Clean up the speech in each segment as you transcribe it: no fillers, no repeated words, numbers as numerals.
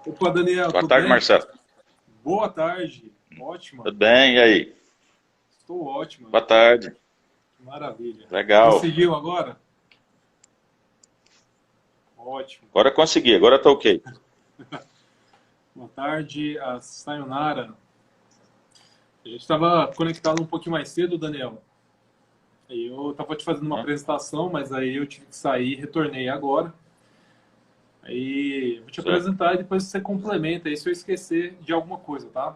Opa, Daniel, Boa tudo tarde, bem? Marcelo. Boa tarde. Ótima. Tudo bem? E aí? Estou ótima. Boa tarde. Que maravilha. Legal. Conseguiu agora? Ótimo. Agora consegui, agora tá ok. Boa tarde, a Sayonara. A gente estava conectado um pouquinho mais cedo, Daniel. E eu estava te fazendo uma Hã? apresentação, mas aí eu tive que sair e retornei agora. Aí vou te Certo. apresentar e depois você complementa aí se eu esquecer de alguma coisa, tá?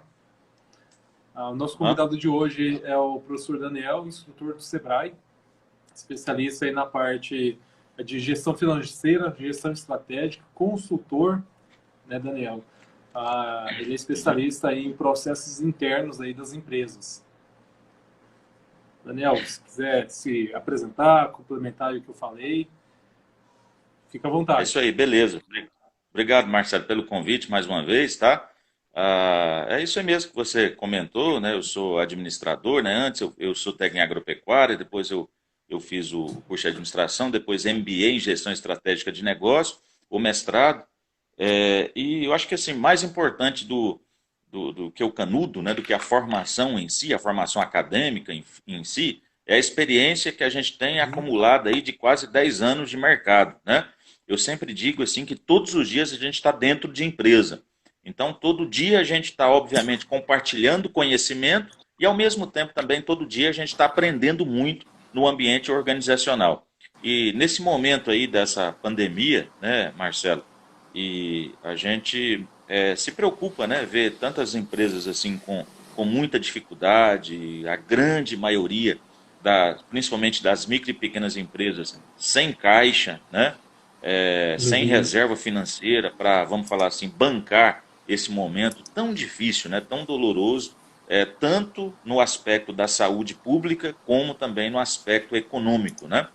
O nosso Hã? convidado de hoje é o professor Daniel, instrutor do Sebrae, especialista aí na parte de gestão financeira, gestão estratégica, consultor, né, Daniel? Ele é Uhum. especialista aí em processos internos aí das empresas. Daniel, se quiser se apresentar, complementar o que eu falei, fica à É isso vontade. aí, beleza. Obrigado, Marcelo, pelo convite mais uma vez, tá? É isso aí mesmo que você comentou, né? Eu sou administrador, né? Antes eu sou técnico em agropecuária, depois eu fiz o curso de administração, depois MBA em gestão estratégica de negócio, o mestrado. E eu acho que assim, mais importante do que o canudo, né, do que a formação em si, a formação acadêmica em si, é a experiência que a gente tem Uhum. acumulada aí de quase 10 anos de mercado, né? Eu sempre digo assim que todos os dias a gente está dentro de empresa. Então, todo dia a gente está, obviamente, compartilhando conhecimento e, ao mesmo tempo, também todo dia a gente está aprendendo muito no ambiente organizacional. E nesse momento aí dessa pandemia, né, Marcelo, e a gente se preocupa, né, ver tantas empresas assim com muita dificuldade, a grande maioria, principalmente das micro e pequenas empresas, sem caixa, né, sem Uhum. reserva financeira para, vamos falar assim, bancar esse momento tão difícil, né, tão doloroso, tanto no aspecto da saúde pública como também no aspecto econômico, né?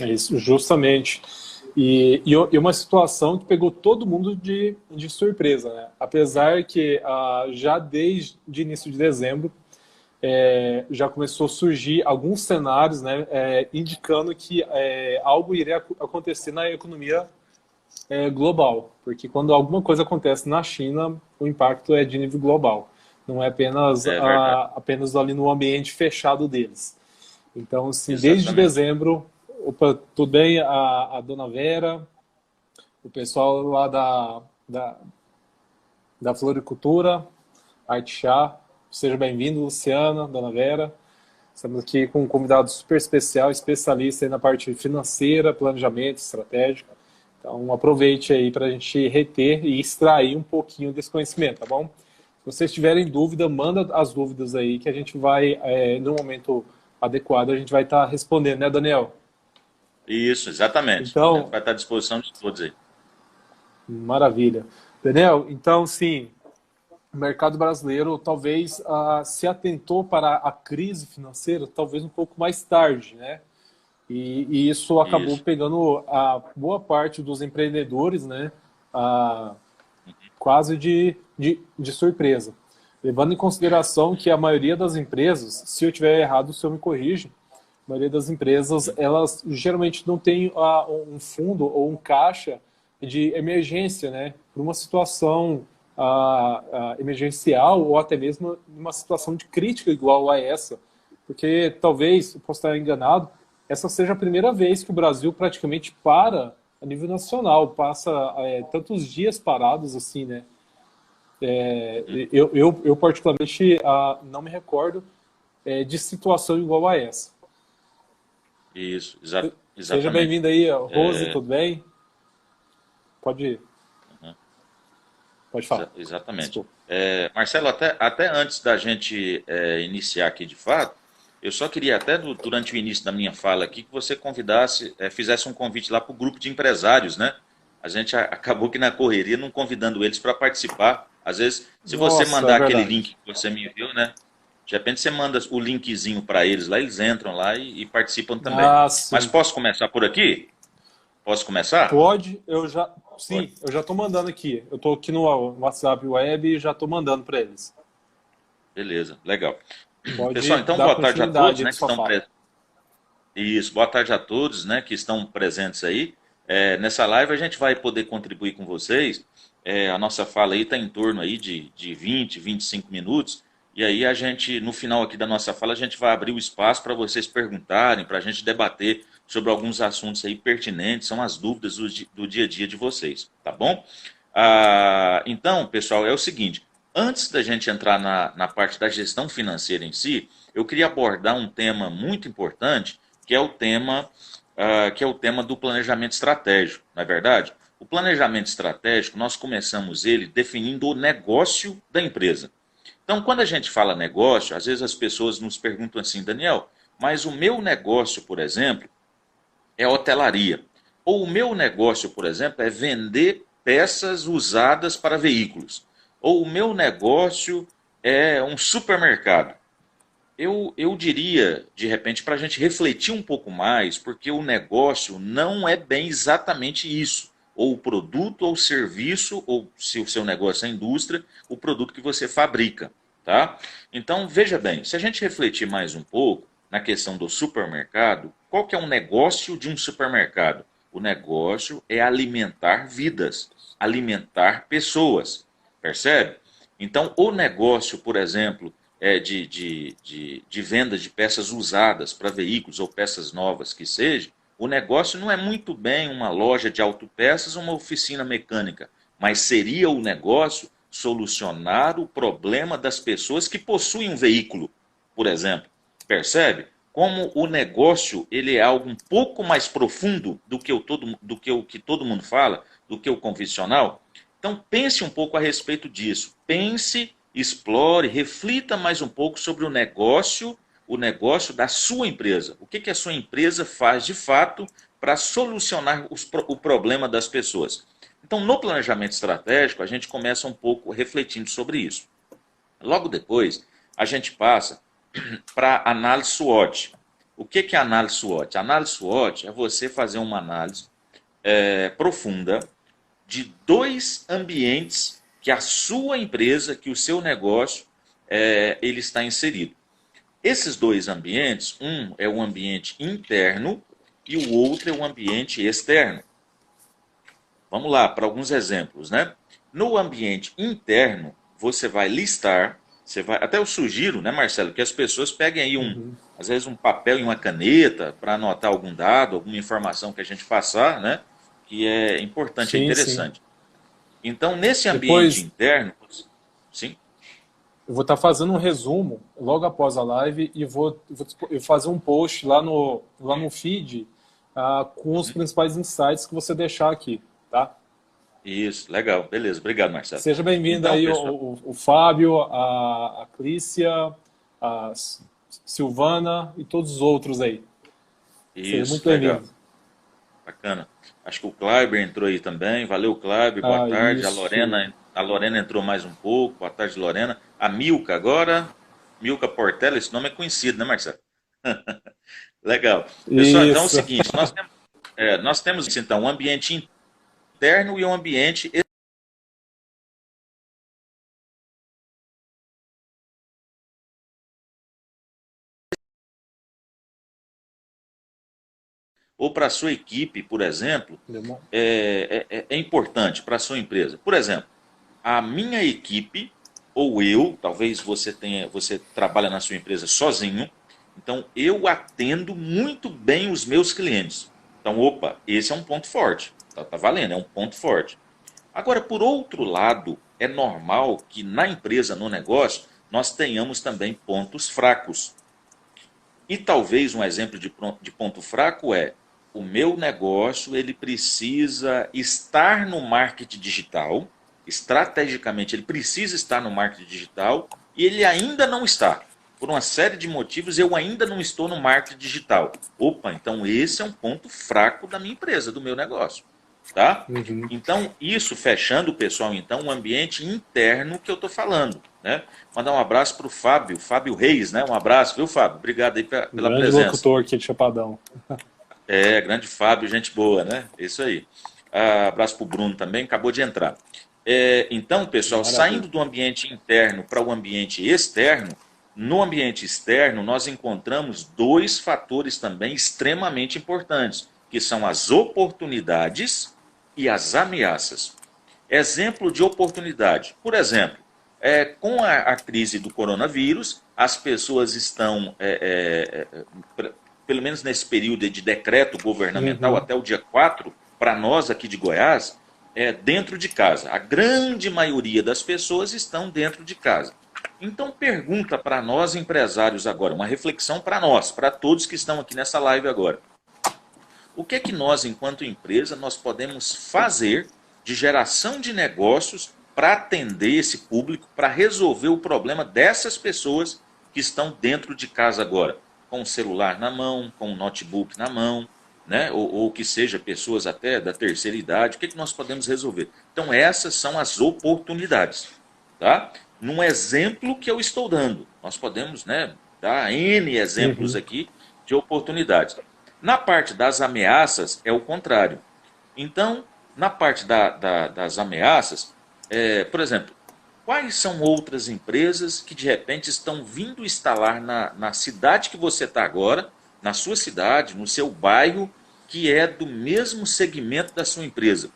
É isso, justamente. E uma situação que pegou todo mundo de surpresa, né? Apesar que já desde o início de dezembro já começou a surgir alguns cenários, né, indicando que algo iria acontecer na economia global, porque quando alguma coisa acontece na China, o impacto é de nível global, não é apenas É verdade. apenas ali no ambiente fechado deles. Então, assim, desde Exatamente. dezembro, opa, tudo bem, a dona Vera, o pessoal lá da Floricultura, Arte Chá, seja bem-vindo, Luciana, dona Vera. Estamos aqui com um convidado super especial, especialista aí na parte financeira, planejamento estratégico. Então, aproveite aí para a gente reter e extrair um pouquinho desse conhecimento, tá bom? Se vocês tiverem dúvida, manda as dúvidas aí que a gente vai, no momento adequado, a gente vai estar respondendo, né, Daniel? Isso, exatamente. A gente Então, vai estar à disposição de todos aí. maravilha. Daniel, então, sim, o mercado brasileiro talvez se atentou para a crise financeira talvez um pouco mais tarde, né? E isso acabou Isso. pegando a boa parte dos empreendedores, né? A, quase de surpresa. Levando em consideração que a maioria das empresas, se eu tiver errado, o senhor me corrige, a maioria das empresas, Uhum. elas geralmente não tem um fundo ou um caixa de emergência, né? Para uma situação emergencial ou até mesmo uma situação de crítica igual a essa. Porque talvez, eu posso estar enganado, essa seja a primeira vez que o Brasil praticamente para a nível nacional, passa tantos dias parados assim, né? Uhum. Eu particularmente não me recordo de situação igual a essa. Isso, Seja exatamente. bem-vindo aí, Rose, É, tudo bem? Pode, uhum, pode falar. exatamente. Desculpa. Marcelo, até antes da gente iniciar aqui de fato, eu só queria até durante o início da minha fala aqui que você convidasse, fizesse um convite lá para o grupo de empresários, né? A gente acabou que na correria não convidando eles para participar. Às vezes, se você Nossa, é mandar aquele verdade. link que você me enviou, né? De repente você manda o linkzinho para eles lá, eles entram lá e participam também. Ah, Mas sim. posso começar por aqui? Posso começar? Pode, eu já. Pode. Sim, eu já estou mandando aqui. Eu estou aqui no WhatsApp Web e já estou mandando para eles. Beleza, legal. Pessoal, Pode então dar boa tarde a todos, continuidade né, de que sua estão fala. Isso, boa tarde a todos, né, que estão presentes aí. Nessa live a gente vai poder contribuir com vocês. A nossa fala aí está em torno aí de 20, 25 minutos. E aí a gente, no final aqui da nossa fala, a gente vai abrir o espaço para vocês perguntarem, para a gente debater sobre alguns assuntos aí pertinentes, são as dúvidas do dia a dia de vocês, tá bom? Então, pessoal, é o seguinte, antes da gente entrar na parte da gestão financeira em si, eu queria abordar um tema muito importante, que é o tema do planejamento estratégico, não é verdade? O planejamento estratégico, nós começamos ele definindo o negócio da empresa. Então, quando a gente fala negócio, às vezes as pessoas nos perguntam assim, Daniel, mas o meu negócio, por exemplo, é hotelaria. Ou o meu negócio, por exemplo, é vender peças usadas para veículos. Ou o meu negócio é um supermercado. Eu diria, de repente, para a gente refletir um pouco mais, porque o negócio não é bem exatamente isso. Ou o produto ou o serviço, ou se o seu negócio é indústria, o produto que você fabrica. Tá? Então, veja bem, se a gente refletir mais um pouco na questão do supermercado, qual que é um negócio de um supermercado? O negócio é alimentar vidas, alimentar pessoas, percebe? Então, o negócio, por exemplo, de venda de peças usadas para veículos ou peças novas que seja, o negócio não é muito bem uma loja de autopeças ou uma oficina mecânica, mas seria o negócio solucionar o problema das pessoas que possuem um veículo, por exemplo. Percebe? Como o negócio ele é algo um pouco mais profundo do que todo mundo fala, do que o convencional. Então pense um pouco a respeito disso. Pense, explore, reflita mais um pouco sobre o negócio da sua empresa. O que a sua empresa faz de fato para solucionar o problema das pessoas. Então, no planejamento estratégico, a gente começa um pouco refletindo sobre isso. Logo depois, a gente passa para análise SWOT. O que é análise SWOT? Análise SWOT é você fazer uma análise profunda de dois ambientes que a sua empresa, que o seu negócio, ele está inserido. Esses dois ambientes, um é o ambiente interno e o outro é o ambiente externo. Vamos lá, para alguns exemplos, né? No ambiente interno, você vai listar, até eu sugiro, né, Marcelo, que as pessoas peguem aí às vezes um papel e uma caneta para anotar algum dado, alguma informação que a gente passar, né? Que é importante, é Sim, sim. interessante. Então, nesse ambiente Depois interno, sim, eu vou estar fazendo um resumo logo após a live e vou fazer um post lá no feed com os principais insights que você deixar aqui, tá? isso, legal, beleza, obrigado, Marcelo. Seja bem-vindo Então, aí pessoal, o Fábio, a Clícia, a Silvana e todos os outros aí. Seja isso, muito legal, bem-vindo. bacana. Acho que o Kleiber entrou aí também. Valeu, Kleiber, boa tarde. Isso. A Lorena entrou mais um pouco. Boa tarde, Lorena. A Milka agora. Milka Portela, esse nome é conhecido, né, Marcelo? Legal. Pessoal, então é o Isso. seguinte, nós temos então um ambiente interno e um ambiente ou para a sua equipe, por exemplo, é importante para a sua empresa. Por exemplo, a minha equipe, ou eu, talvez você trabalha na sua empresa sozinho, então eu atendo muito bem os meus clientes. Então, opa, esse é um ponto forte. Tá valendo, é um ponto forte. Agora, por outro lado, é normal que na empresa, no negócio, nós tenhamos também pontos fracos. E talvez um exemplo de ponto fraco é o meu negócio, ele precisa estar no marketing digital, estrategicamente ele precisa estar no marketing digital e ele ainda não está. Por uma série de motivos, eu ainda não estou no marketing digital. Opa, então esse é um ponto fraco da minha empresa, do meu negócio. Tá? Então, isso fechando, pessoal, então, o ambiente interno que eu estou falando. Né? Mandar um abraço para o Fábio Reis, né? Um abraço, viu, Fábio? Obrigado aí pela Grande presença. locutor aqui de Chapadão. Grande Fábio, gente boa, né? Isso aí. Abraço para o Bruno também, acabou de entrar. Então, pessoal, Maravilha. saindo do ambiente interno para o ambiente externo, no ambiente externo nós encontramos dois fatores também extremamente importantes, que são as oportunidades e as ameaças. Exemplo de oportunidade. Por exemplo, com a crise do coronavírus, as pessoas estão, pelo menos nesse período de decreto governamental, até o dia 4, para nós aqui de Goiás, dentro de casa. A grande maioria das pessoas estão dentro de casa. Então pergunta para nós empresários agora, uma reflexão para nós, para todos que estão aqui nessa live agora. O que é que nós, enquanto empresa, nós podemos fazer de geração de negócios para atender esse público, para resolver o problema dessas pessoas que estão dentro de casa agora, com o celular na mão, com o notebook na mão, né? ou que seja pessoas até da terceira idade, o que é que nós podemos resolver? Então essas são as oportunidades, tá? Num exemplo que eu estou dando, nós podemos, né, dar N exemplos aqui de oportunidades. Na parte das ameaças é o contrário. Então, na parte das ameaças, por exemplo, quais são outras empresas que de repente estão vindo instalar na cidade que você está agora, na sua cidade, no seu bairro, que é do mesmo segmento da sua empresa,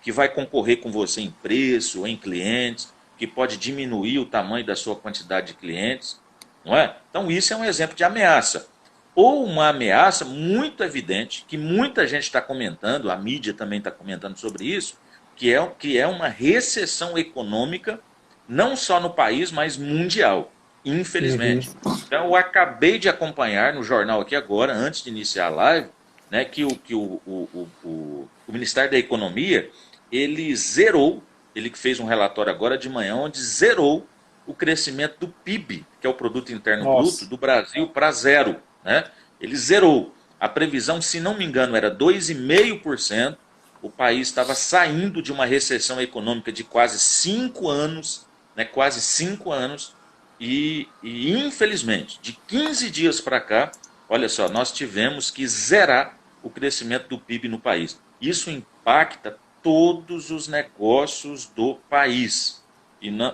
que vai concorrer com você em preço, em clientes, que pode diminuir o tamanho da sua quantidade de clientes, não é? Então isso é um exemplo de ameaça. Ou uma ameaça muito evidente, que muita gente está comentando, a mídia também está comentando sobre isso, que é uma recessão econômica, não só no país, mas mundial, infelizmente. Então eu acabei de acompanhar no jornal aqui agora, antes de iniciar a live, né, que o Ministério da Economia, ele zerou, ele fez um relatório agora de manhã, onde zerou o crescimento do PIB, que é o Produto Interno Bruto, do Brasil para zero. Né? Ele zerou. A previsão, se não me engano, era 2,5%. O país estava saindo de uma recessão econômica de quase 5 anos, né? Quase 5 anos, e infelizmente, de 15 dias para cá, olha só, nós tivemos que zerar o crescimento do PIB no país. Isso impacta todos os negócios do país,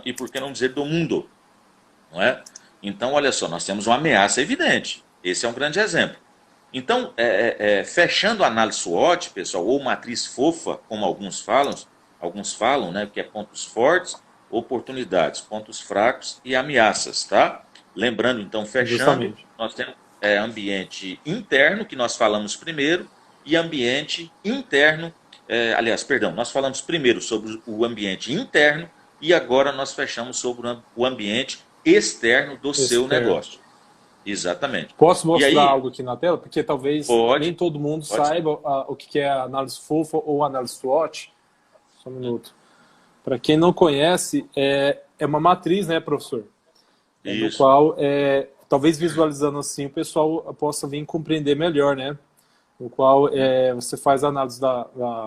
e por que não dizer do mundo, não é? Então, olha só, nós temos uma ameaça evidente. Esse é um grande exemplo. Então, fechando a análise SWOT, pessoal, ou matriz fofa, como alguns falam, né, que é pontos fortes, oportunidades, pontos fracos e ameaças, tá? Lembrando, então, fechando, nós temos ambiente interno, que nós falamos primeiro, e ambiente interno, nós falamos primeiro sobre o ambiente interno, e agora nós fechamos sobre o ambiente externo do seu negócio. Exatamente. Posso mostrar algo aqui na tela? Porque talvez nem todo mundo saiba o que é a análise FOFA ou análise SWOT. Só um minuto. Para quem não conhece, é uma matriz, né, professor? No qual, talvez visualizando assim, o pessoal possa vir compreender melhor, né? No qual você faz a análise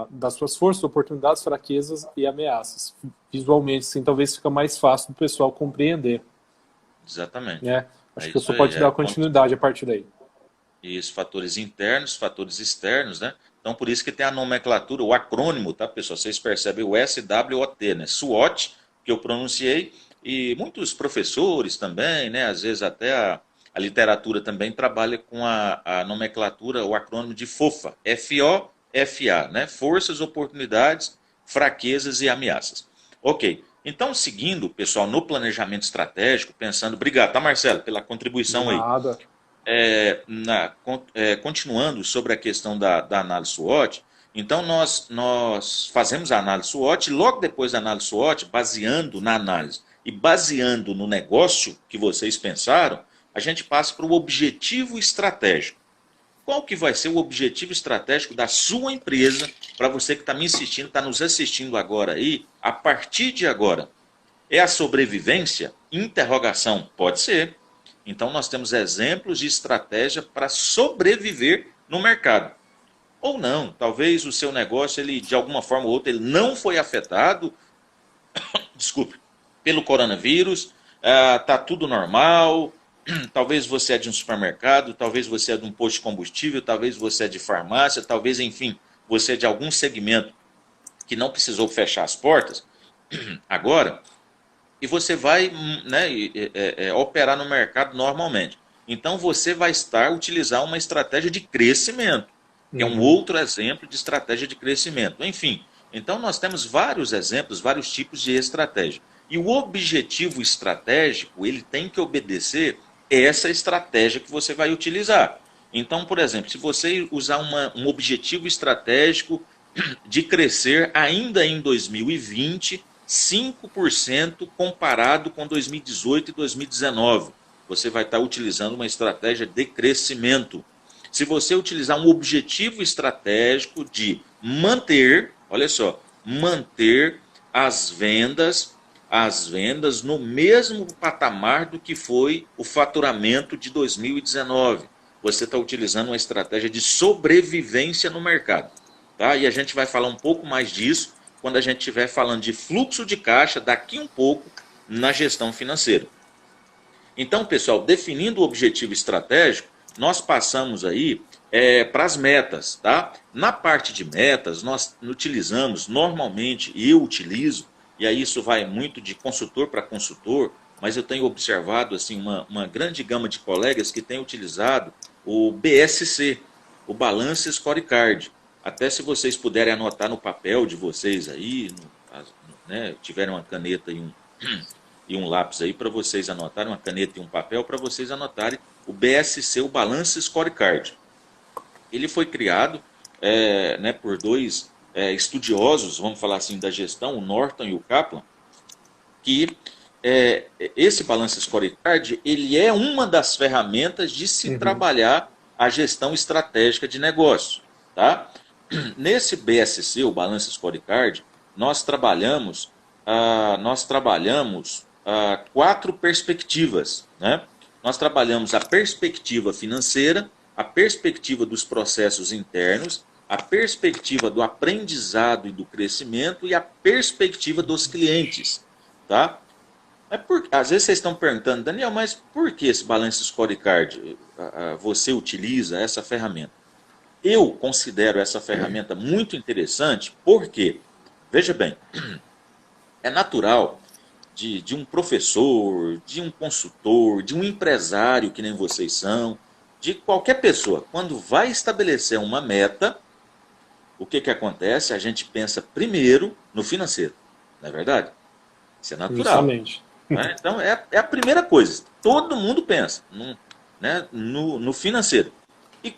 das suas forças, oportunidades, fraquezas e ameaças. Visualmente, assim, talvez fica mais fácil do pessoal compreender. Exatamente. Acho que eu só pode dar continuidade a partir daí. Isso, fatores internos, fatores externos, né? Então, por isso que tem a nomenclatura, o acrônimo, tá, pessoal? Vocês percebem o SWOT, né? SWOT, que eu pronunciei, e muitos professores também, né? Às vezes até a literatura também trabalha com a nomenclatura, o acrônimo de FOFA, FOFA, né? Forças, oportunidades, fraquezas e ameaças. Ok. Então, seguindo, pessoal, no planejamento estratégico, pensando... Obrigado, tá, Marcelo, pela contribuição aí. Continuando sobre a questão da análise SWOT, então nós fazemos a análise SWOT, e logo depois da análise SWOT, baseando na análise e baseando no negócio que vocês pensaram, a gente passa para o objetivo estratégico. Qual que vai ser o objetivo estratégico da sua empresa, para você que está me assistindo, está nos assistindo agora aí, a partir de agora? É a sobrevivência? Interrogação, pode ser. Então nós temos exemplos de estratégia para sobreviver no mercado. Ou não, talvez o seu negócio, ele, de alguma forma ou outra, ele não foi afetado, desculpe, pelo coronavírus, está tudo normal. Talvez você é de um supermercado, talvez você é de um posto de combustível, talvez você é de farmácia, talvez, enfim, você é de algum segmento que não precisou fechar as portas agora, e você vai, né, operar no mercado normalmente. Então você vai utilizar uma estratégia de crescimento. que é um outro exemplo de estratégia de crescimento. Enfim, então nós temos vários exemplos, vários tipos de estratégia. E o objetivo estratégico, ele tem que obedecer essa estratégia que você vai utilizar. Então, por exemplo, se você usar um objetivo estratégico de crescer ainda em 2020, 5% comparado com 2018 e 2019, você vai estar utilizando uma estratégia de crescimento. Se você utilizar um objetivo estratégico de manter, olha só, manter as vendas no mesmo patamar do que foi o faturamento de 2019. Você está utilizando uma estratégia de sobrevivência no mercado. Tá? E a gente vai falar um pouco mais disso quando a gente estiver falando de fluxo de caixa daqui um pouco na gestão financeira. Então, pessoal, definindo o objetivo estratégico, nós passamos aí para as metas. Tá? Na parte de metas, nós utilizamos, normalmente, eu utilizo, e aí isso vai muito de consultor para consultor, mas eu tenho observado assim, uma grande gama de colegas que têm utilizado o BSC, o Balance Scorecard. Até se vocês puderem anotar no papel de vocês aí, né, tiverem uma caneta e um lápis aí para vocês anotarem, uma caneta e um papel para vocês anotarem o BSC, o Balance Scorecard. Ele foi criado né, por dois estudiosos, vamos falar assim, da gestão, o Norton e o Kaplan, que esse Balance Scorecard, ele é uma das ferramentas de se trabalhar a gestão estratégica de negócio. Tá? Nesse BSC, o Balance Scorecard, nós trabalhamos 4 perspectivas. Né? Nós trabalhamos a perspectiva financeira, a perspectiva dos processos internos, a perspectiva do aprendizado e do crescimento e a perspectiva dos clientes. Tá? Às vezes vocês estão perguntando, Daniel, mas por que esse Balance Scorecard você utiliza essa ferramenta? Eu considero essa ferramenta muito interessante porque, veja bem, é natural de um professor, de um consultor, de um empresário que nem vocês são, de qualquer pessoa, quando vai estabelecer uma meta, o que acontece? A gente pensa primeiro no financeiro, não é verdade? Isso é natural. Justamente. Né? Então, é a primeira coisa. Todo mundo pensa no financeiro. E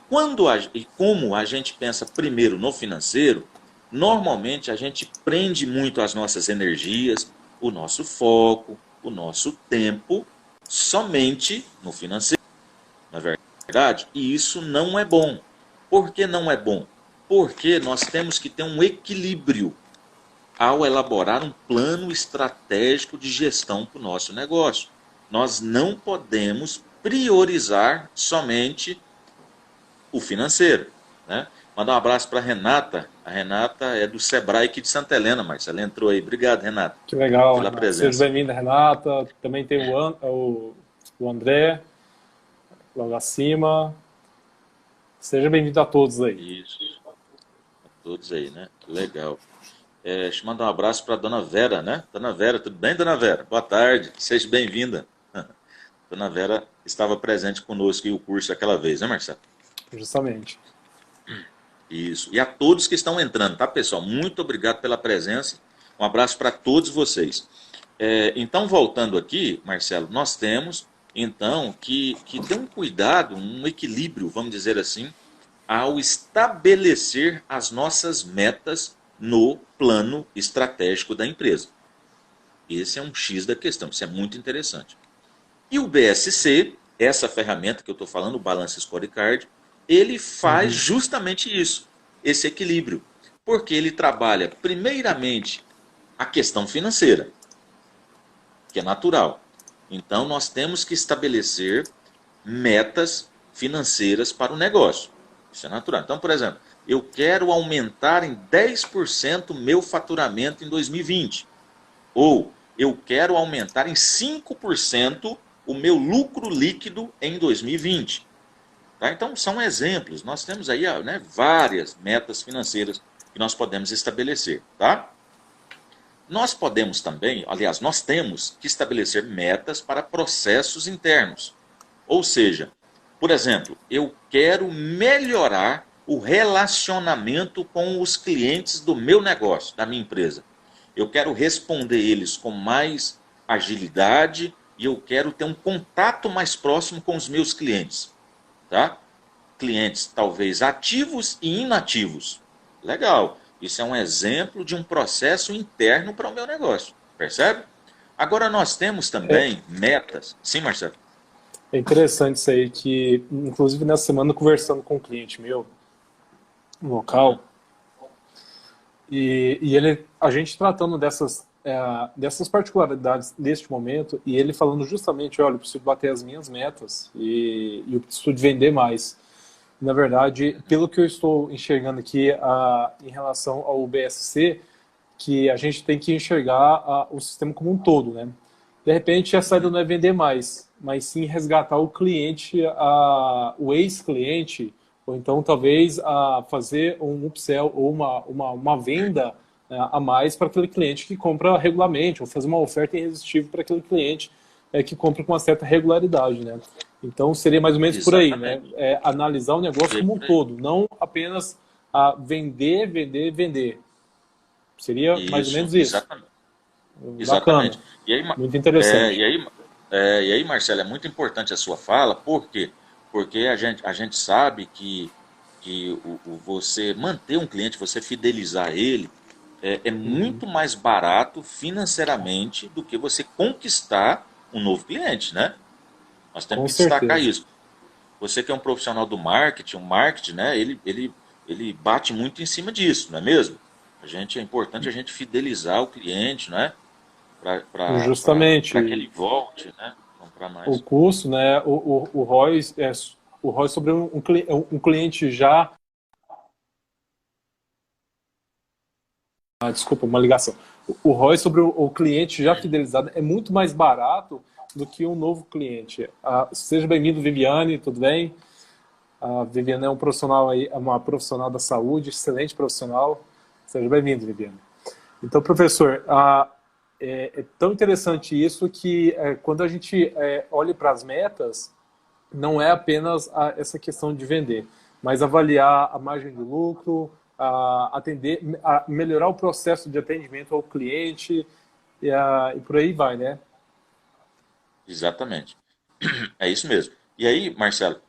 como a gente pensa primeiro no financeiro, normalmente a gente prende muito as nossas energias, o nosso foco, o nosso tempo, somente no financeiro. Não é verdade? E isso não é bom. Por que não é bom? Porque nós temos que ter um equilíbrio ao elaborar um plano estratégico de gestão para o nosso negócio. Nós não podemos priorizar somente o financeiro. Né? Mandar um abraço para a Renata. A Renata é do Sebrae aqui de Santa Helena, Marcelo. Ela entrou aí. Obrigado, Renata. Que legal, pela Renata. presença. Seja bem-vinda, Renata. Também tem o André, logo acima. Seja bem-vindo a todos aí. Isso. A todos aí, né? Legal. Deixa eu mandar um abraço para a dona Vera, né? Dona Vera, tudo bem, dona Vera? Boa tarde, seja bem-vinda. Dona Vera estava presente conosco em o curso aquela vez, né, Marcelo? Justamente. Isso. E a todos que estão entrando, tá, pessoal? Muito obrigado pela presença. Um abraço para todos vocês. Então, voltando aqui, Marcelo, nós temos, então, que ter um cuidado, um equilíbrio, vamos dizer assim, ao estabelecer as nossas metas no plano estratégico da empresa. Esse é um X da questão, isso é muito interessante. E o BSC, essa ferramenta que eu estou falando, o Balance Scorecard, ele faz justamente isso, esse equilíbrio. Porque ele trabalha, primeiramente, a questão financeira, que é natural. Então, nós temos que estabelecer metas financeiras para o negócio. Isso é natural. Então, por exemplo, eu quero aumentar em 10% meu faturamento em 2020. Ou eu quero aumentar em 5% o meu lucro líquido em 2020. Tá? Então, são exemplos. Nós temos aí várias metas financeiras que nós podemos estabelecer. Tá? Nós podemos também, aliás, nós temos que estabelecer metas para processos internos. Ou seja, por exemplo, eu quero melhorar o relacionamento com os clientes do meu negócio, da minha empresa. Eu quero responder eles com mais agilidade e eu quero ter um contato mais próximo com os meus clientes, tá? Clientes talvez ativos e inativos. Legal. Isso é um exemplo de um processo interno para o meu negócio, percebe? Agora nós temos É, também metas. Sim, Marcelo? é interessante isso aí, que inclusive nessa semana conversando com um cliente meu, um local, e ele, a gente tratando dessas particularidades neste momento, e ele falando justamente, olha, eu preciso bater as minhas metas e eu preciso de vender mais. Na verdade, pelo que eu estou enxergando aqui em relação ao BSC, que a gente tem que enxergar o sistema como um todo, né? De repente, a saída não é vender mais, mas sim resgatar o cliente, o ex-cliente, ou então talvez fazer um upsell ou uma venda a mais para aquele cliente que compra regularmente, ou fazer uma oferta irresistível para aquele cliente que compra com uma certa regularidade, né? Então seria mais ou menos por aí, né? Exatamente. Analisar o negócio E como um por aí. todo, não apenas vender, vender, vender. Seria mais ou Isso, menos isso. exatamente. Bacana, Exatamente. E aí, muito é, interessante. e aí, e aí, Marcelo, é muito importante a sua fala, por quê? Porque a gente sabe que você manter um cliente, você fidelizar ele, é Uhum. muito mais barato financeiramente do que você conquistar um novo cliente, né? Nós temos Com que destacar certeza. isso. Você que é um profissional do marketing, um marketing, né? Ele bate muito em cima disso, não é mesmo? É importante a gente fidelizar o cliente, né? Para que Justamente ele volte, né? Comprar o mais. custo, né? O ROI o ROI sobre um cliente já. Desculpa, uma ligação. O ROI sobre o cliente já fidelizado é muito mais barato do que um novo cliente. Seja bem-vindo, Viviane, tudo bem? A Viviane é um profissional aí, é uma profissional da saúde, excelente profissional. Seja bem-vindo, Viviane. Então, professor, é tão interessante isso que quando a gente olha para as metas, não é apenas essa questão de vender, mas avaliar a margem de lucro, melhorar o processo de atendimento ao cliente e por aí vai, né? Exatamente. É isso mesmo. E aí, Marcelo,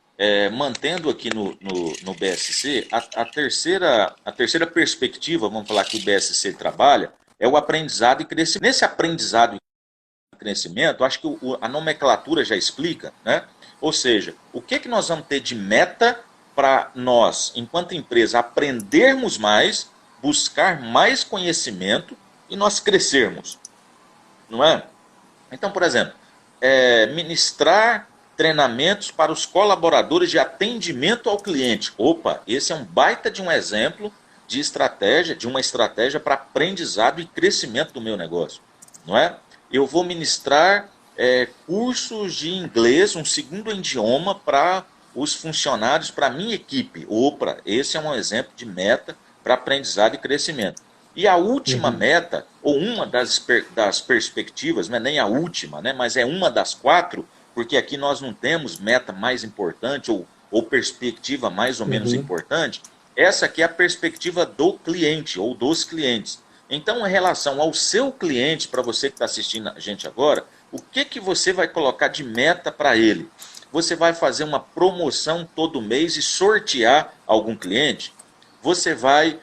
mantendo aqui no BSC, a terceira perspectiva, vamos falar que o BSC trabalha, é o aprendizado e crescimento. Nesse aprendizado e crescimento, acho que a nomenclatura já explica, né? Ou seja, o que nós vamos ter de meta para nós, enquanto empresa, aprendermos mais, buscar mais conhecimento e nós crescermos, não é? Então, por exemplo, ministrar treinamentos para os colaboradores de atendimento ao cliente. Opa, esse é um baita de um exemplo de estratégia, de uma estratégia para aprendizado e crescimento do meu negócio, não é? Eu vou ministrar cursos de inglês, um segundo idioma para os funcionários, para a minha equipe. Opa, esse é um exemplo de meta para aprendizado e crescimento. E a última Uhum, meta, ou uma das perspectivas, não é nem a última, né, mas é uma das quatro, porque aqui nós não temos meta mais importante ou perspectiva mais ou menos uhum, importante, essa aqui é a perspectiva do cliente ou dos clientes. Então, em relação ao seu cliente, para você que está assistindo a gente agora, o que você vai colocar de meta para ele? Você vai fazer uma promoção todo mês e sortear algum cliente? Você vai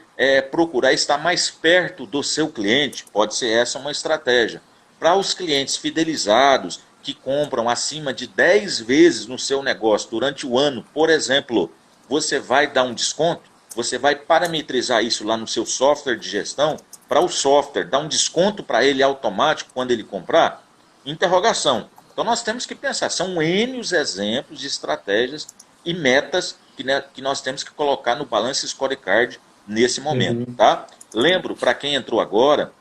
procurar estar mais perto do seu cliente, pode ser essa uma estratégia. Para os clientes fidelizados, que compram acima de 10 vezes no seu negócio durante o ano, por exemplo, você vai dar um desconto? Você vai parametrizar isso lá no seu software de gestão, para o software dar um desconto para ele automático quando ele comprar? Interrogação. Então nós temos que pensar, são N os exemplos de estratégias e metas que nós temos que colocar no Balance Scorecard nesse momento, uhum. tá? Lembro, para quem entrou agora,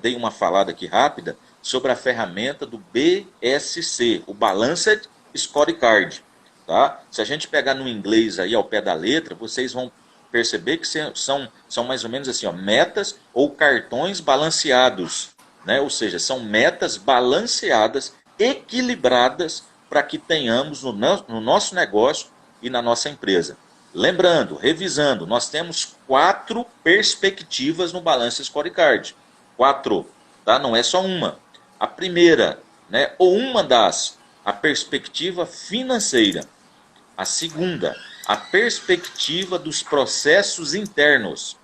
dei uma falada aqui rápida sobre a ferramenta do BSC, o Balanced Scorecard, tá? Se a gente pegar no inglês aí ao pé da letra, vocês vão perceber que são mais ou menos assim, ó, metas ou cartões balanceados, né? Ou seja, são metas balanceadas, equilibradas, para que tenhamos no nosso negócio e na nossa empresa. Lembrando, revisando, nós temos 4 perspectivas no Balance Scorecard. 4, tá? Não é só uma. A primeira, né, ou uma das, a perspectiva financeira. A segunda, a perspectiva dos processos internos.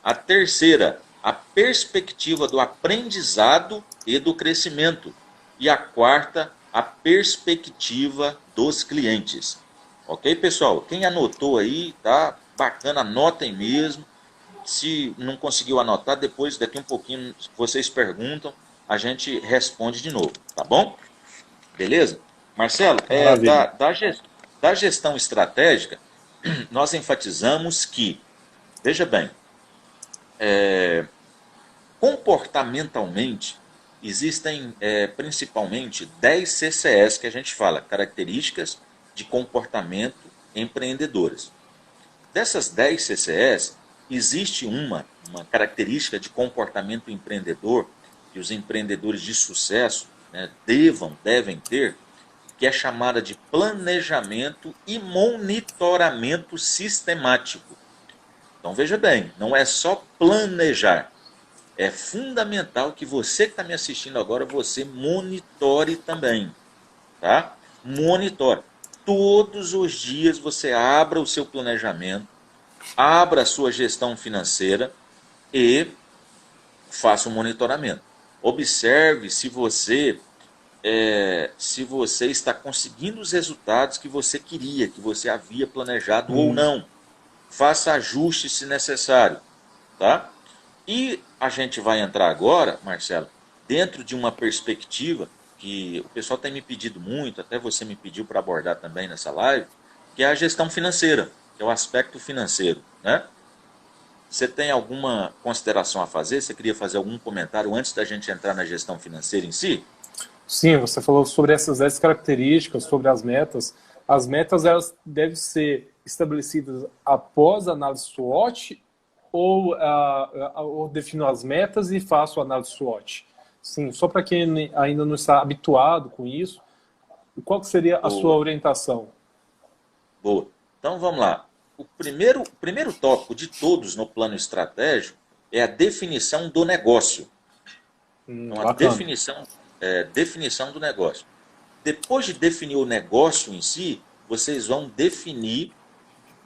A terceira, a perspectiva do aprendizado e do crescimento. E a quarta, a perspectiva dos clientes. Ok, pessoal? Quem anotou aí, tá bacana, anotem mesmo. Se não conseguiu anotar, depois, daqui um pouquinho, vocês perguntam, a gente responde de novo, tá bom? Beleza? Marcelo, Maravilha. da gestão estratégica, nós enfatizamos que, veja bem, comportamentalmente, existem principalmente 10 CCS que a gente fala, características de comportamento empreendedores. Dessas 10 CCS, existe uma característica de comportamento empreendedor que os empreendedores de sucesso, né, devem ter, que é chamada de planejamento e monitoramento sistemático. Então veja bem, não é só planejar. É fundamental que você que está me assistindo agora, você monitore também. Tá? Monitore. Todos os dias você abra o seu planejamento, abra a sua gestão financeira e faça um monitoramento. Observe se você está conseguindo os resultados que você queria, que você havia planejado ou não. Faça ajustes se necessário. Tá? E a gente vai entrar agora, Marcelo, dentro de uma perspectiva que o pessoal tem me pedido muito, até você me pediu para abordar também nessa live, que é a gestão financeira, que é o aspecto financeiro, né? Você tem alguma consideração a fazer? Você queria fazer algum comentário antes da gente entrar na gestão financeira em si? Sim, você falou sobre essas 10 características, sobre as metas. As metas elas devem ser estabelecidas após a análise SWOT ou defino as metas e faço a análise SWOT? Sim, só para quem ainda não está habituado com isso, qual que seria a sua Boa, orientação? boa. Então vamos lá. O primeiro tópico de todos no plano estratégico é a definição do negócio. Então a Bacana. definição do negócio. Depois de definir o negócio em si, vocês vão definir,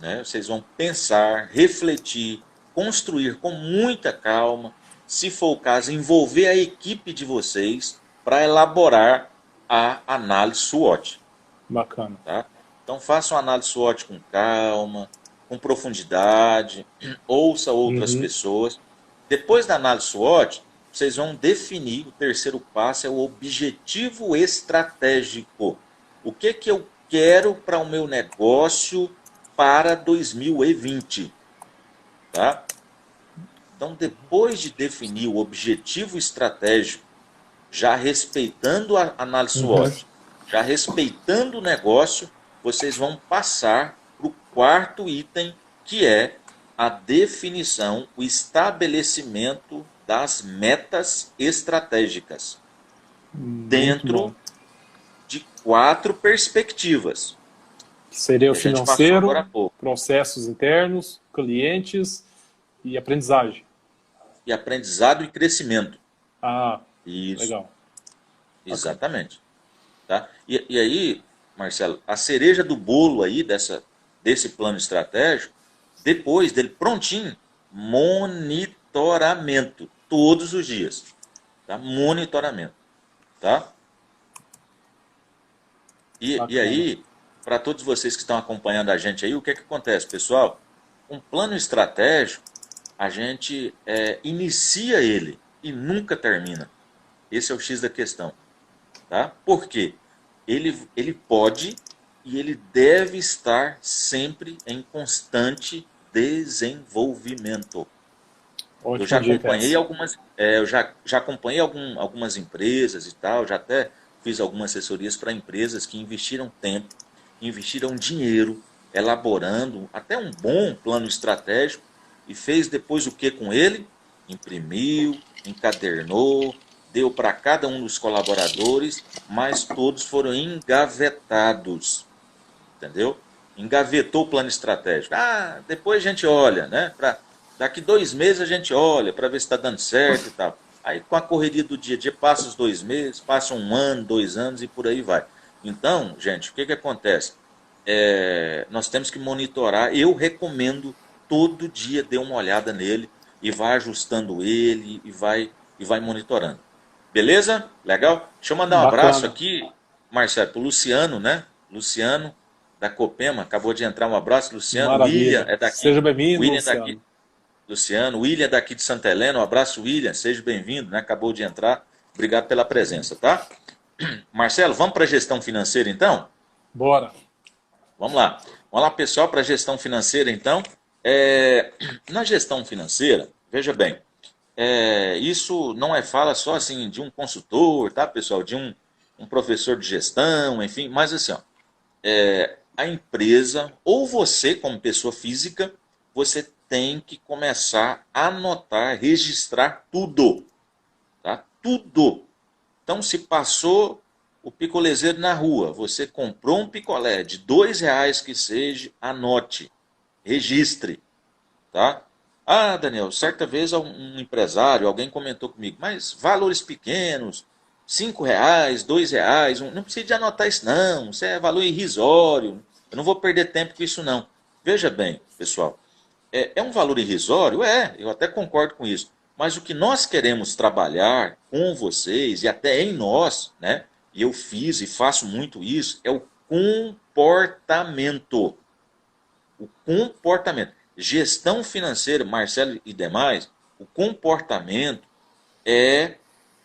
né, vocês vão pensar, refletir, construir com muita calma, se for o caso, envolver a equipe de vocês para elaborar a análise SWOT. Bacana. Tá? Então façam a análise SWOT com calma, com profundidade, ouça outras pessoas. Depois da análise SWOT, vocês vão definir, o terceiro passo é o objetivo estratégico. O que eu quero para o meu negócio para 2020? Tá? Então, depois de definir o objetivo estratégico, já respeitando a análise SWOT, já respeitando o negócio, vocês vão passar para o quarto item, que é a definição, o estabelecimento das metas estratégicas, Muito bom. dentro de 4 perspectivas, Que seria que o a gente passou agora há financeiro, pouco. processos internos, clientes e aprendizagem. E aprendizado e crescimento. Ah, Isso, legal. exatamente. Tá? E aí, Marcelo, a cereja do bolo aí desse plano estratégico, depois dele prontinho, monitoramento, todos os dias. Tá? Monitoramento. Tá? E Bacana. aí, para todos vocês que estão acompanhando a gente aí, o que é que acontece, pessoal? Um plano estratégico, a gente inicia ele e nunca termina. Esse é o X da questão. Tá? Por quê? Ele pode e ele deve estar sempre em constante desenvolvimento. Eu já Ótima dica acompanhei essa. algumas, eu já acompanhei algumas empresas e tal, já até fiz algumas assessorias para empresas que investiram tempo, investiram dinheiro, elaborando até um bom plano estratégico e fez depois o que com ele? Imprimiu, encadernou, deu para cada um dos colaboradores, mas todos foram engavetados, entendeu? engavetou o plano estratégico. Ah, depois a gente olha, né? Daqui 2 meses a gente olha para ver se está dando certo e tal. Aí com a correria do dia a dia passa os 2 meses, passa um ano, 2 anos e por aí vai. Então, gente, o que acontece? Nós temos que monitorar. Eu recomendo todo dia dê uma olhada nele e vai ajustando ele e vai monitorando. Beleza? Legal? Deixa eu mandar um abraço Bacana. aqui, Marcelo, para o Luciano, né? Luciano da Copema, acabou de entrar. Um abraço, Luciano. William Maravilha. é daqui. Seja bem-vindo, William é daqui. Luciano. Luciano, William é daqui de Santa Helena. Um abraço, William. Seja bem-vindo, né? Acabou de entrar. Obrigado pela presença, tá? Marcelo, vamos para a gestão financeira então? Bora. Vamos lá. Vamos lá, pessoal, para a gestão financeira, então. Na gestão financeira, veja bem, isso não fala só assim de um consultor, tá, pessoal? De um professor de gestão, enfim, mas assim, ó, a empresa, ou você, como pessoa física, você tem que começar a anotar, registrar tudo, tá? Tudo. Então, se passou o picolezeiro na rua, você comprou um picolé de R$ 2 que seja, anote, registre, tá? Ah, Daniel, certa vez um empresário, alguém comentou comigo, mas valores pequenos, R$ 5, R$ 2, não precisa de anotar isso não, isso é valor irrisório, eu não vou perder tempo com isso não. Veja bem, pessoal, é um valor irrisório? Eu até concordo com isso. Mas o que nós queremos trabalhar com vocês, e até em nós, né? E eu fiz e faço muito isso, é o comportamento. O comportamento. Gestão financeira, Marcelo e demais, o comportamento é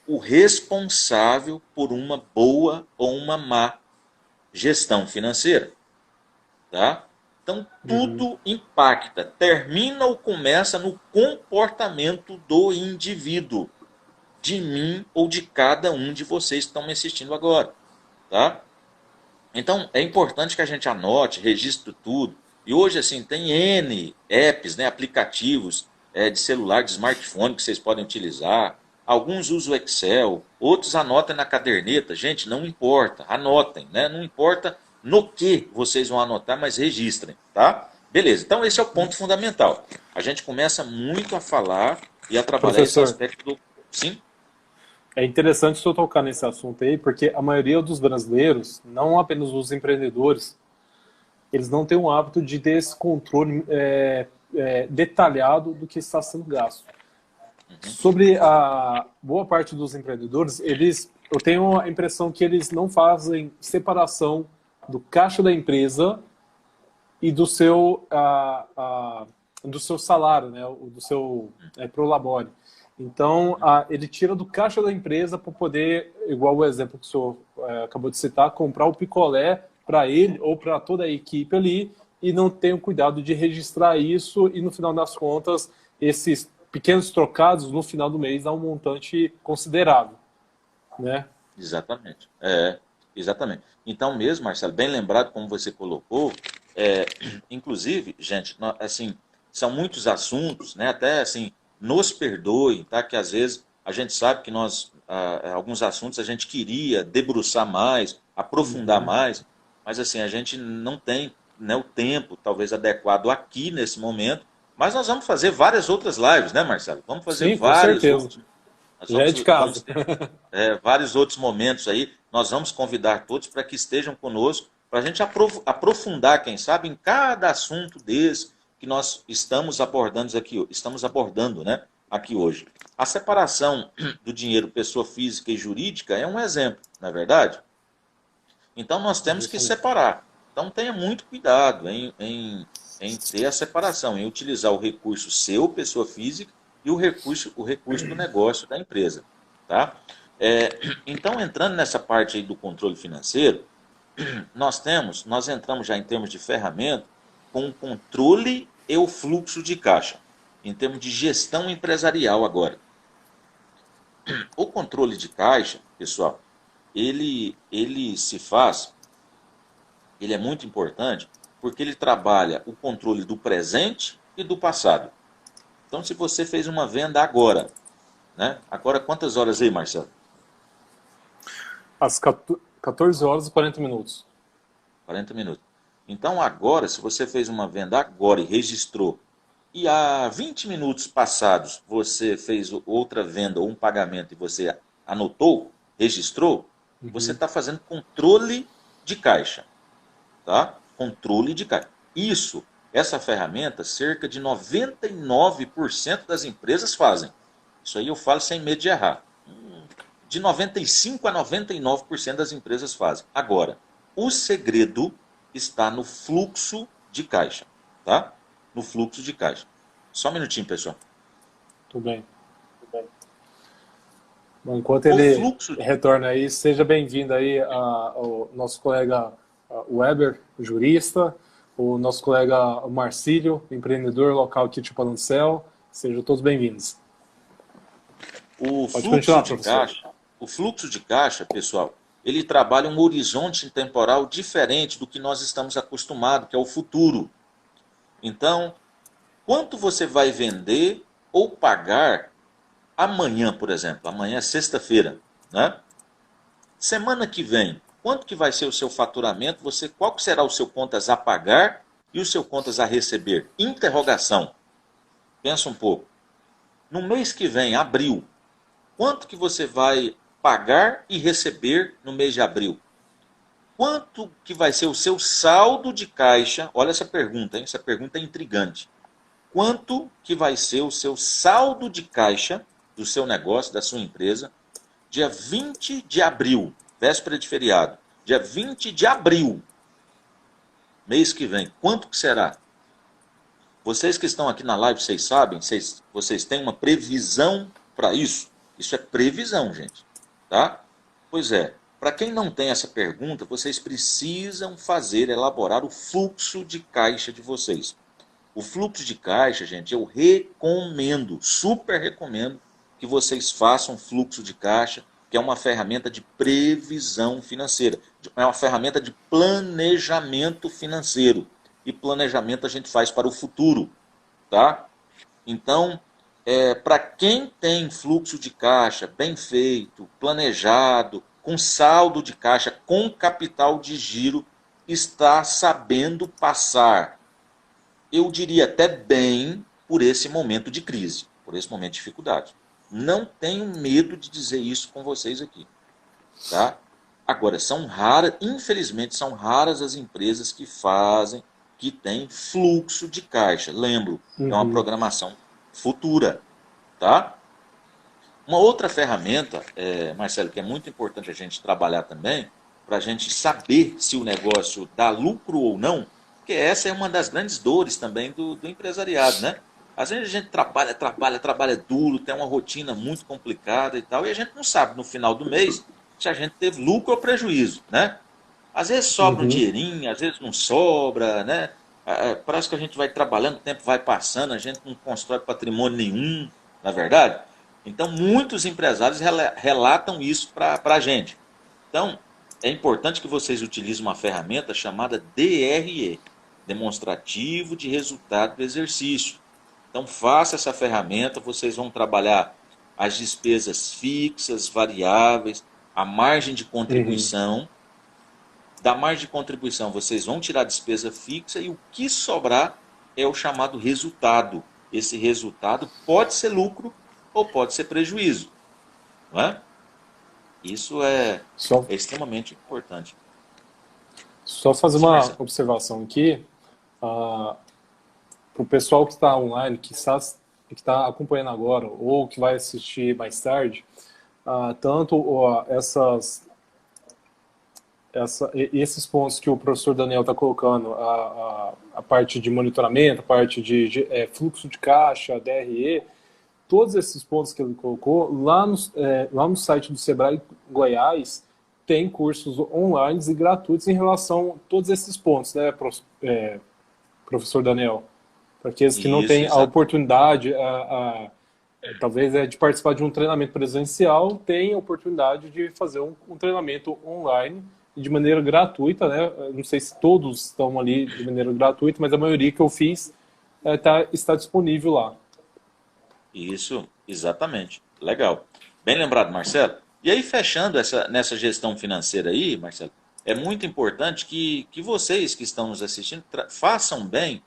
o responsável por uma boa ou uma má gestão financeira. Tá? Então, Uhum. tudo impacta, termina ou começa no comportamento do indivíduo, de mim ou de cada um de vocês que estão me assistindo agora. Tá? Então, é importante que a gente anote, registre tudo. E hoje, assim, tem N apps, né, aplicativos de celular, de smartphone que vocês podem utilizar. Alguns usam o Excel, outros anotam na caderneta. Gente, não importa, anotem, né? Não importa no que vocês vão anotar, mas registrem, tá? Beleza, então esse é o ponto fundamental. A gente começa muito a falar e a trabalhar esse Professor, aspecto do... Sim? é interessante o senhor tocar nesse assunto aí, porque a maioria dos brasileiros, não apenas os empreendedores, eles não têm o hábito de ter esse controle detalhado do que está sendo gasto. Uhum. Sobre a boa parte dos empreendedores, eu tenho a impressão que eles não fazem separação do caixa da empresa e do seu salário, né, do seu prolabore. Então, ele tira do caixa da empresa para poder, igual o exemplo que o senhor acabou de citar, comprar o picolé para ele ou para toda a equipe ali e não tem o cuidado de registrar isso e, no final das contas, esses pequenos trocados, no final do mês, dá um montante considerável, né? Exatamente. Exatamente. Então mesmo, Marcelo, bem lembrado como você colocou, inclusive, gente, assim, são muitos assuntos, né? Até assim, nos perdoem, tá? Que às vezes a gente sabe que alguns assuntos a gente queria debruçar mais, aprofundar Uhum. mais, mas assim, a gente não tem, né, o tempo talvez adequado aqui nesse momento, mas nós vamos fazer várias outras lives, né, Marcelo? Vamos fazer Sim, com vários certeza. outros. Nós Já é de vamos casa. ter vários outros momentos aí. Nós vamos convidar todos para que estejam conosco, para a gente aprofundar, quem sabe, em cada assunto desse que nós estamos abordando, né, aqui hoje. A separação do dinheiro pessoa física e jurídica é um exemplo, não é verdade? Então nós temos que Justamente. separar. Então tenha muito cuidado em ter a separação, em utilizar o recurso seu, pessoa física, e o recurso do negócio da empresa. Tá? Então, entrando nessa parte aí do controle financeiro, nós entramos já em termos de ferramenta com o controle e o fluxo de caixa, em termos de gestão empresarial agora. O controle de caixa, pessoal, ele se faz, ele é muito importante, porque ele trabalha o controle do presente e do passado. Então, se você fez uma venda agora, né? Agora quantas horas aí, Marcelo? Às 14 horas e 40 minutos. 40 minutos. Então agora, se você fez uma venda agora e registrou, e há 20 minutos passados você fez outra venda ou um pagamento e você anotou, registrou, você Uhum. está fazendo controle de caixa, tá? Controle de caixa. Essa ferramenta, cerca de 99% das empresas fazem. Isso aí eu falo sem medo de errar. De 95 a 99% das empresas fazem. Agora, o segredo está no fluxo de caixa, tá? No fluxo de caixa. Só um minutinho, pessoal. Tudo bem. Bom, enquanto O ele fluxo de... retorna aí, seja bem-vindo aí ao nosso colega Weber, jurista, o nosso colega Marcílio, empreendedor local aqui de Palancel. Sejam todos bem-vindos. O Pode fluxo continuar, de professor. caixa, o fluxo de caixa, pessoal, ele trabalha um horizonte temporal diferente do que nós estamos acostumados, que é o futuro. Então, quanto você vai vender ou pagar amanhã, por exemplo? Amanhã é sexta-feira, né? Semana que vem, quanto que vai ser o seu faturamento? Qual que será o seu contas a pagar e o seu contas a receber? Interrogação. Pensa um pouco. No mês que vem, abril, quanto que você vai pagar e receber no mês de abril? Quanto que vai ser o seu saldo de caixa? Olha essa pergunta, hein? Essa pergunta é intrigante. Quanto que vai ser o seu saldo de caixa do seu negócio, da sua empresa, dia 20 de abril, véspera de feriado, dia 20 de abril, mês que vem, quanto que será? Vocês que estão aqui na live, vocês sabem, vocês têm uma previsão para isso? Isso é previsão, gente, tá? Pois é, para quem não tem essa pergunta, vocês precisam elaborar o fluxo de caixa de vocês. O fluxo de caixa, gente, eu recomendo, super recomendo que vocês façam fluxo de caixa, que é uma ferramenta de previsão financeira, é uma ferramenta de planejamento financeiro. E planejamento a gente faz para o futuro, tá? Então, para quem tem fluxo de caixa bem feito, planejado, com saldo de caixa, com capital de giro, está sabendo passar, eu diria até bem, por esse momento de crise, por esse momento de dificuldade. Não tenho medo de dizer isso com vocês aqui, tá? Agora, são raras, infelizmente, são raras as empresas que têm fluxo de caixa. Lembro, é uma Uhum. programação futura, tá? Uma outra ferramenta, Marcelo, que é muito importante a gente trabalhar também, para a gente saber se o negócio dá lucro ou não, porque essa é uma das grandes dores também do empresariado, né? Às vezes a gente trabalha duro, tem uma rotina muito complicada e tal, e a gente não sabe no final do mês se a gente teve lucro ou prejuízo, né? Às vezes sobra um Uhum. dinheirinho, às vezes não sobra, né? Parece que a gente vai trabalhando, o tempo vai passando, a gente não constrói patrimônio nenhum, na é verdade? Então, muitos empresários relatam isso para a gente. Então, é importante que vocês utilizem uma ferramenta chamada DRE, Demonstrativo de Resultado do Exercício. Então, faça essa ferramenta, vocês vão trabalhar as despesas fixas, variáveis, a margem de Uhum. contribuição. Da margem de contribuição, vocês vão tirar a despesa fixa e o que sobrar é o chamado resultado. Esse resultado pode ser lucro ou pode ser prejuízo. Não é? Isso Só, é extremamente importante. só fazer Sim, uma Marcelo. observação aqui. Para o pessoal que está online, que está acompanhando agora, ou que vai assistir mais tarde, tanto esses pontos que o professor Daniel está colocando, a parte de monitoramento, a parte de fluxo de caixa, DRE, todos esses pontos que ele colocou, lá no site do Sebrae Goiás, tem cursos online e gratuitos em relação a todos esses pontos, né, professor Daniel? Para aqueles que não Isso, têm a exatamente. oportunidade, talvez de participar de um treinamento presencial, tem a oportunidade de fazer um treinamento online de maneira gratuita, né? Não sei se todos estão ali de maneira gratuita, mas a maioria que eu fiz está disponível lá. Isso, exatamente. Legal. Bem lembrado, Marcelo. E aí, fechando nessa gestão financeira aí, Marcelo, é muito importante que vocês que estão nos assistindo façam bem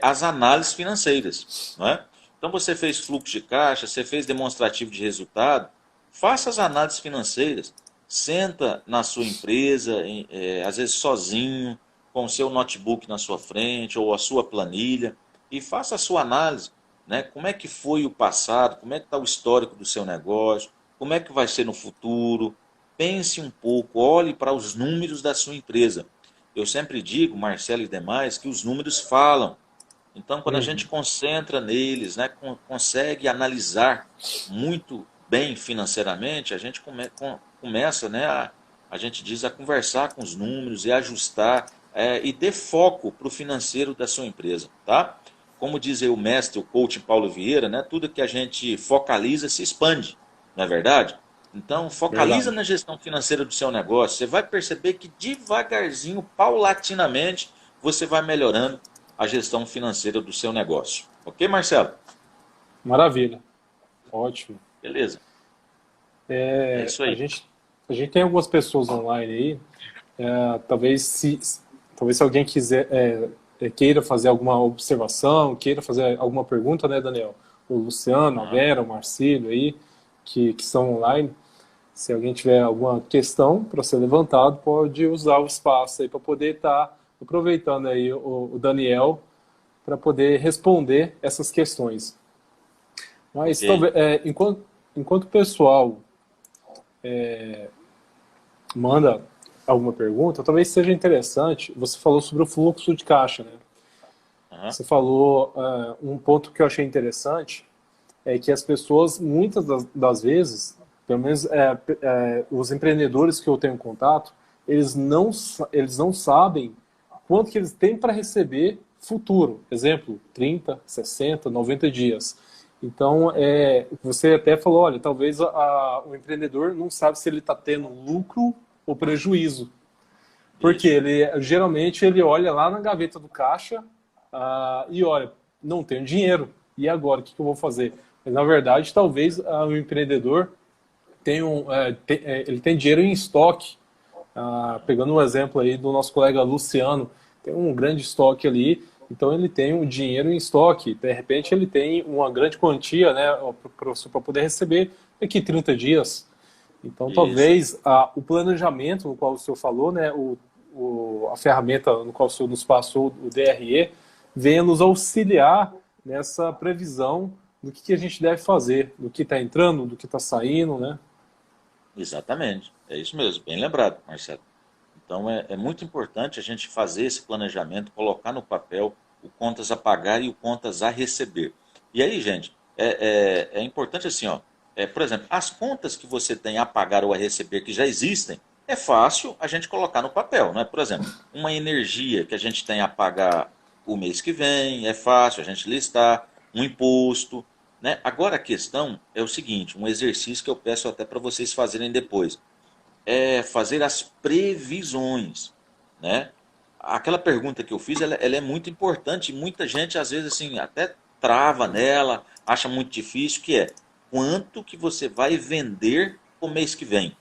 as análises financeiras, não é? Então você fez fluxo de caixa, você fez demonstrativo de resultado, faça as análises financeiras, senta na sua empresa, às vezes sozinho, com o seu notebook na sua frente ou a sua planilha e faça a sua análise, né? Como é que foi o passado, como é que está o histórico do seu negócio, como é que vai ser no futuro. Pense um pouco, olhe para os números da sua empresa. Eu sempre digo, Marcelo e demais, que os números falam. Então, quando a gente Uhum. concentra neles, né, consegue analisar muito bem financeiramente, a gente começa, né, a gente diz, a conversar com os números e ajustar e ter foco para o financeiro da sua empresa, tá? Como diz aí o mestre, o coach Paulo Vieira, né, tudo que a gente focaliza se expande, não é verdade? Então, focaliza Verdade. na gestão financeira do seu negócio. Você vai perceber que devagarzinho, paulatinamente, você vai melhorando a gestão financeira do seu negócio. Ok, Marcelo? Maravilha. Ótimo. Beleza. É É, isso a aí. gente, a gente tem algumas pessoas online aí. Talvez se alguém queira fazer alguma observação, queira fazer alguma pergunta, né, Daniel? O Luciano, a Uhum. Vera, o Marcílio aí, que são online. Se alguém tiver alguma questão para ser levantado, pode usar o espaço aí para poder estar aproveitando aí o Daniel para poder responder essas questões. Mas Ok. talvez, enquanto o pessoal manda alguma pergunta, talvez seja interessante. Você falou sobre o fluxo de caixa, né? Uhum. Você falou um ponto que eu achei interessante é que as pessoas, muitas das vezes, pelo menos os empreendedores que eu tenho contato, eles não sabem quanto que eles têm para receber futuro. Exemplo, 30, 60, 90 dias. Então, você até falou, olha, talvez o empreendedor não sabe se ele está tendo lucro ou prejuízo. Porque Isso. geralmente ele olha lá na gaveta do caixa e olha, não tenho dinheiro. E agora, o que eu vou fazer? Mas na verdade, talvez o empreendedor tenha ele tem dinheiro em estoque. Pegando um exemplo aí do nosso colega Luciano, tem um grande estoque ali, então ele tem um dinheiro em estoque. De repente ele tem uma grande quantia, né, para poder receber daqui 30 dias. Então, Isso. talvez o planejamento no qual o senhor falou, né, a ferramenta no qual o senhor nos passou, o DRE, venha nos auxiliar nessa previsão do que a gente deve fazer, do que está entrando, do que está saindo, né? Exatamente. É isso mesmo. Bem lembrado, Marcelo. Então, é muito importante a gente fazer esse planejamento, colocar no papel o contas a pagar e o contas a receber. E aí, gente, é importante assim, ó. Por exemplo, as contas que você tem a pagar ou a receber que já existem, é fácil a gente colocar no papel, não é? Por exemplo, uma energia que a gente tem a pagar o mês que vem, é fácil a gente listar, um imposto, né? Agora a questão é o seguinte, um exercício que eu peço até para vocês fazerem depois fazer as previsões, né? Aquela pergunta que eu fiz, ela é muito importante. Muita gente, às vezes, assim, até trava nela, acha muito difícil, que é quanto que você vai vender o mês que vem?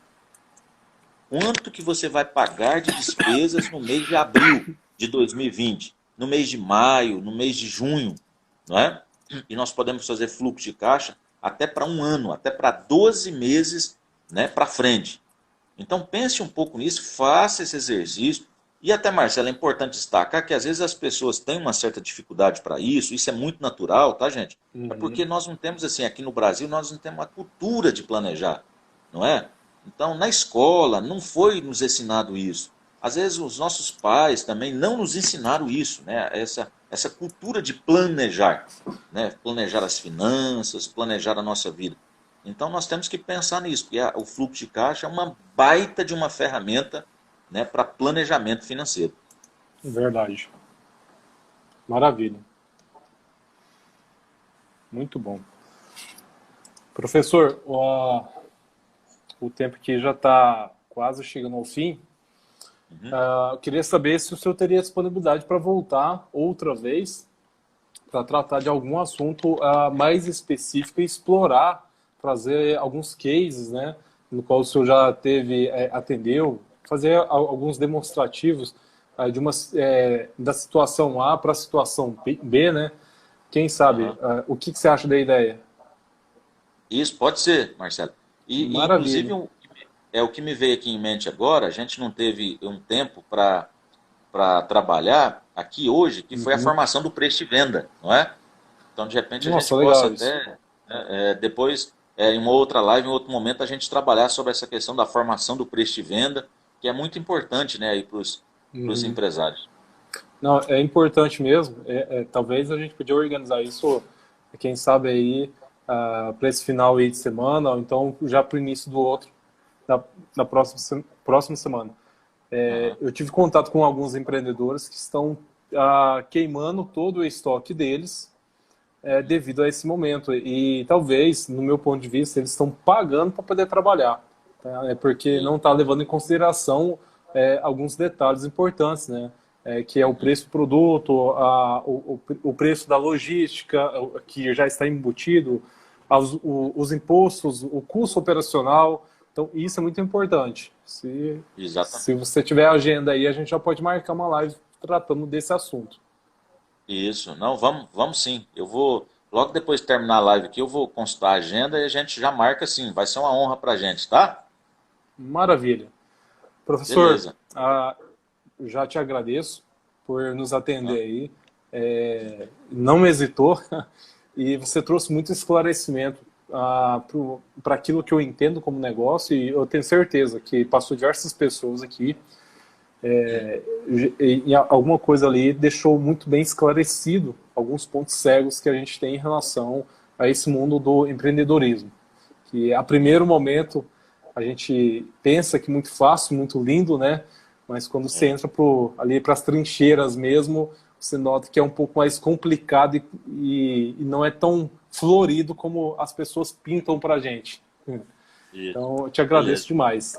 Quanto que você vai pagar de despesas no mês de abril de 2020? No mês de maio, no mês de junho, não é? E nós podemos fazer fluxo de caixa até para um ano, até para 12 meses, né, para frente. Então pense um pouco nisso, faça esse exercício. E até, Marcelo, é importante destacar que às vezes as pessoas têm uma certa dificuldade para isso é muito natural, tá, gente? É Uhum. porque nós não temos, assim, aqui no Brasil, nós não temos a cultura de planejar, não é? Então, na escola, não foi nos ensinado isso. Às vezes, os nossos pais também não nos ensinaram isso, né? Essa cultura de planejar, né? Planejar as finanças, planejar a nossa vida. Então nós temos que pensar nisso, porque o fluxo de caixa é uma baita de uma ferramenta, né, para planejamento financeiro. Verdade. Maravilha. Muito bom. Professor, o tempo que já está quase chegando ao fim. Uhum. Eu queria saber se o senhor teria disponibilidade para voltar outra vez para tratar de algum assunto mais específico e explorar, trazer alguns cases, né, no qual o senhor já teve, atendeu, fazer alguns demonstrativos de da situação A para a situação B, né? Quem sabe? O que você acha da ideia? Isso pode ser, Marcelo. E inclusive, Maravilha. o que me veio aqui em mente agora, a gente não teve um tempo para trabalhar aqui hoje, que foi a Uhum. formação do preço de venda, não é? Então, de repente, a gente Nossa, possa legal isso. até, né, depois, em uma outra live, em outro momento, a gente trabalhar sobre essa questão da formação do preço de venda, que é muito importante, né, para os Uhum. empresários. Não, é importante mesmo. Talvez a gente podia organizar isso, quem sabe aí, para esse final aí de semana, ou então já para o início do outro, da próxima semana. Aham. Eu tive contato com alguns empreendedores que estão queimando todo o estoque deles devido a esse momento. E talvez, no meu ponto de vista, eles estão pagando para poder trabalhar. Tá? É porque E- não está levando em consideração alguns detalhes importantes, né? Que é o uhum. preço do produto, o preço da logística, que já está embutido, os impostos, o custo operacional. Então, isso é muito importante. Se Exatamente. você tiver agenda aí, a gente já pode marcar uma live tratando desse assunto. Isso. Não, vamos sim. Eu vou, logo depois de terminar a live aqui, eu vou consultar a agenda e a gente já marca sim. Vai ser uma honra para a gente, tá? Maravilha. Professor, Beleza. já te agradeço por nos atender aí. Não hesitou e você trouxe muito esclarecimento para aquilo que eu entendo como negócio e eu tenho certeza que passou diversas pessoas aqui e alguma coisa ali deixou muito bem esclarecido alguns pontos cegos que a gente tem em relação a esse mundo do empreendedorismo. Que a primeiro momento a gente pensa que muito fácil, muito lindo, né? Mas quando você É, entra ali para as trincheiras mesmo, você nota que é um pouco mais complicado e não é tão florido como as pessoas pintam para a gente. isso. Então, eu te agradeço Beleza. demais.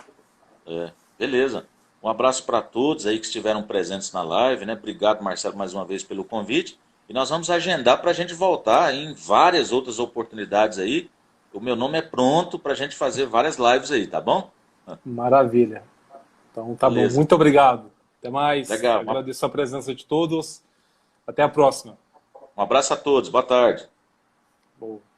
Beleza. Um abraço para todos aí que estiveram presentes na live, né? Obrigado, Marcelo, mais uma vez pelo convite. E nós vamos agendar para a gente voltar em várias outras oportunidades aí. O meu nome é pronto para a gente fazer várias lives aí, tá bom? Maravilha. Então, tá bom. Beleza. Muito obrigado. Até mais. Legal. Agradeço a presença de todos. Até a próxima. Um abraço a todos. Boa tarde. Boa.